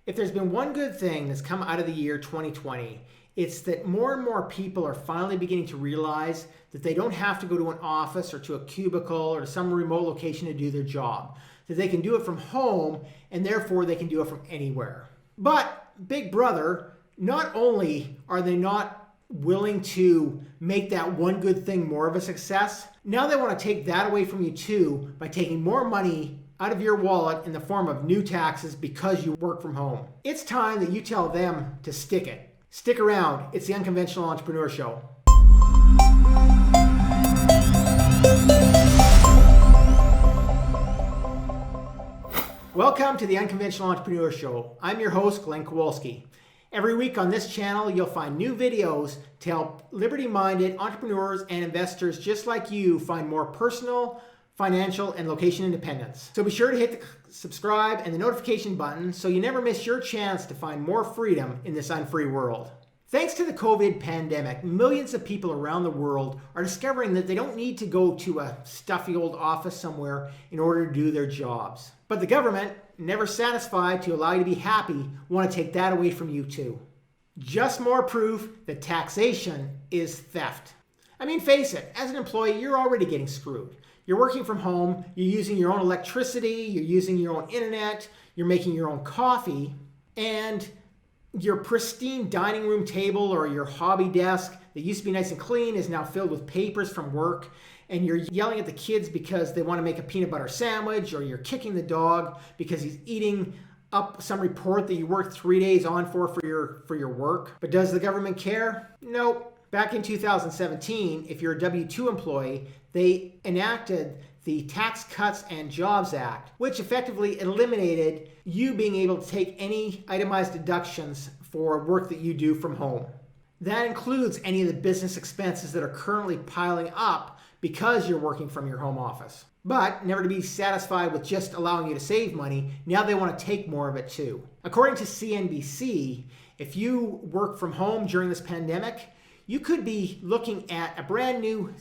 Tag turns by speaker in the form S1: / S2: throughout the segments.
S1: If there's been one good thing that's come out of the year 2020, it's that more and more people are finally beginning to realize that they don't have to go to an office or to a cubicle or to some remote location to do their job. That they can do it from home and therefore they can do it from anywhere. But Big Brother, not only are they not willing to make that one good thing more of a success, now they want to take that away from you too by taking more money out of your wallet in the form of new taxes because you work from home. It's time that you tell them to stick it. Stick around. It's the Unconventional Entrepreneur Show. Welcome to the Unconventional Entrepreneur Show. I'm your host, Glenn Kowalski. Every week on this channel, you'll find new videos to help liberty-minded entrepreneurs and investors just like you find more personal, financial, and location independence. So be sure to hit the subscribe and the notification button so you never miss your chance to find more freedom in this unfree world. Thanks to the COVID pandemic, millions of people around the world are discovering that they don't need to go to a stuffy old office somewhere in order to do their jobs. But the government, never satisfied to allow you to be happy, want to take that away from you too. Just more proof that taxation is theft. I mean, face it, as an employee, you're already getting screwed. You're working from home, you're using your own electricity, you're using your own internet, you're making your own coffee, and your pristine dining room table or your hobby desk that used to be nice and clean is now filled with papers from work, and you're yelling at the kids because they want to make a peanut butter sandwich, or you're kicking the dog because he's eating up some report that you worked 3 days on for your work. But does the government care? Nope. Back in 2017, if you're a W-2 employee, they enacted the Tax Cuts and Jobs Act, which effectively eliminated you being able to take any itemized deductions for work that you do from home. That includes any of the business expenses that are currently piling up because you're working from your home office. But never to be satisfied with just allowing you to save money, now they want to take more of it too. According to CNBC, if you work from home during this pandemic, you could be looking at a brand new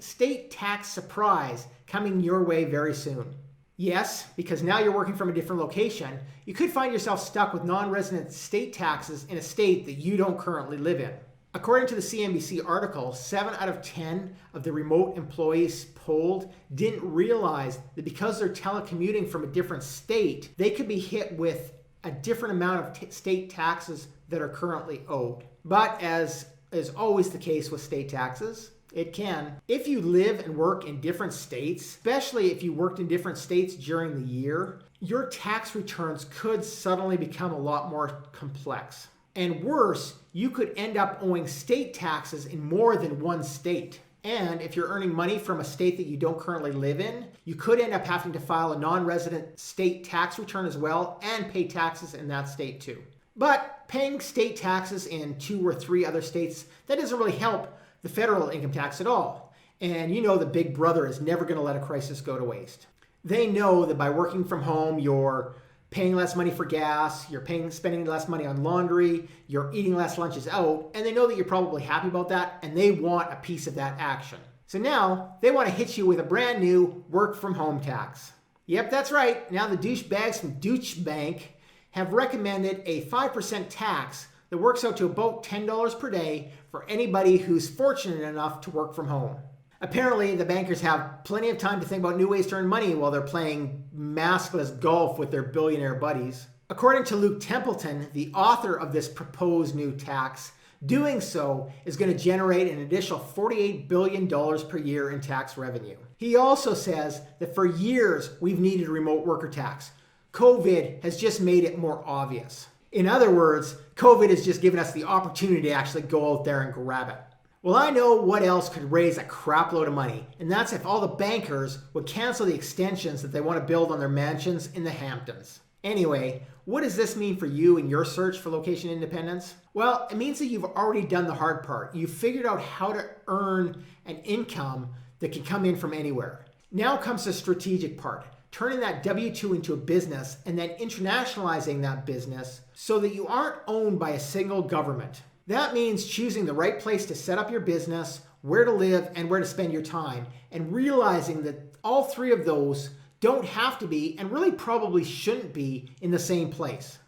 S1: state tax surprise coming your way very soon. Yes, because now you're working from a different location, you could find yourself stuck with non-resident state taxes in a state that you don't currently live in. According to the CNBC article, 7 out of 10 of the remote employees polled didn't realize that because they're telecommuting from a different state, they could be hit with a different amount of state taxes that are currently owed. But as is always the case with state taxes, it can. If you live and work in different states, especially if you worked in different states during the year, your tax returns could suddenly become a lot more complex. And worse, you could end up owing state taxes in more than one state. And if you're earning money from a state that you don't currently live in, you could end up having to file a non-resident state tax return as well and pay taxes in that state too. But paying state taxes in 2 or 3 other states, that doesn't really help the federal income tax at all. And you know that Big Brother is never going to let a crisis go to waste. They know that by working from home, you're paying less money for gas, you're spending less money on laundry, you're eating less lunches out, and they know that you're probably happy about that, and they want a piece of that action. So now they want to hit you with a brand new work from home tax. Yep, that's right. Now the douchebags from Deutsche Bank have recommended a 5% tax that works out to about $10 per day for anybody who's fortunate enough to work from home. Apparently, the bankers have plenty of time to think about new ways to earn money while they're playing maskless golf with their billionaire buddies. According to Luke Templeton, the author of this proposed new tax, doing so is going to generate an additional $48 billion per year in tax revenue. He also says that for years we've needed a remote worker tax. COVID has just made it more obvious. In other words, COVID has just given us the opportunity to actually go out there and grab it. Well, I know what else could raise a crap load of money, and that's if all the bankers would cancel the extensions that they want to build on their mansions in the Hamptons. Anyway, what does this mean for you in your search for location independence? Well, it means that you've already done the hard part. You've figured out how to earn an income that can come in from anywhere. Now comes the strategic part. Turning that W-2 into a business and then internationalizing that business so that you aren't owned by a single government. That means choosing the right place to set up your business, where to live, and where to spend your time, and realizing that all 3 of those don't have to be and really probably shouldn't be in the same place.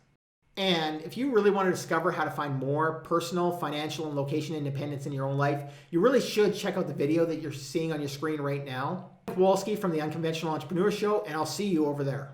S1: And if you really want to discover how to find more personal, financial, and location independence in your own life, you really should check out the video that you're seeing on your screen right now. Kowalski from the Unconventional Entrepreneur Show, and I'll see you over there.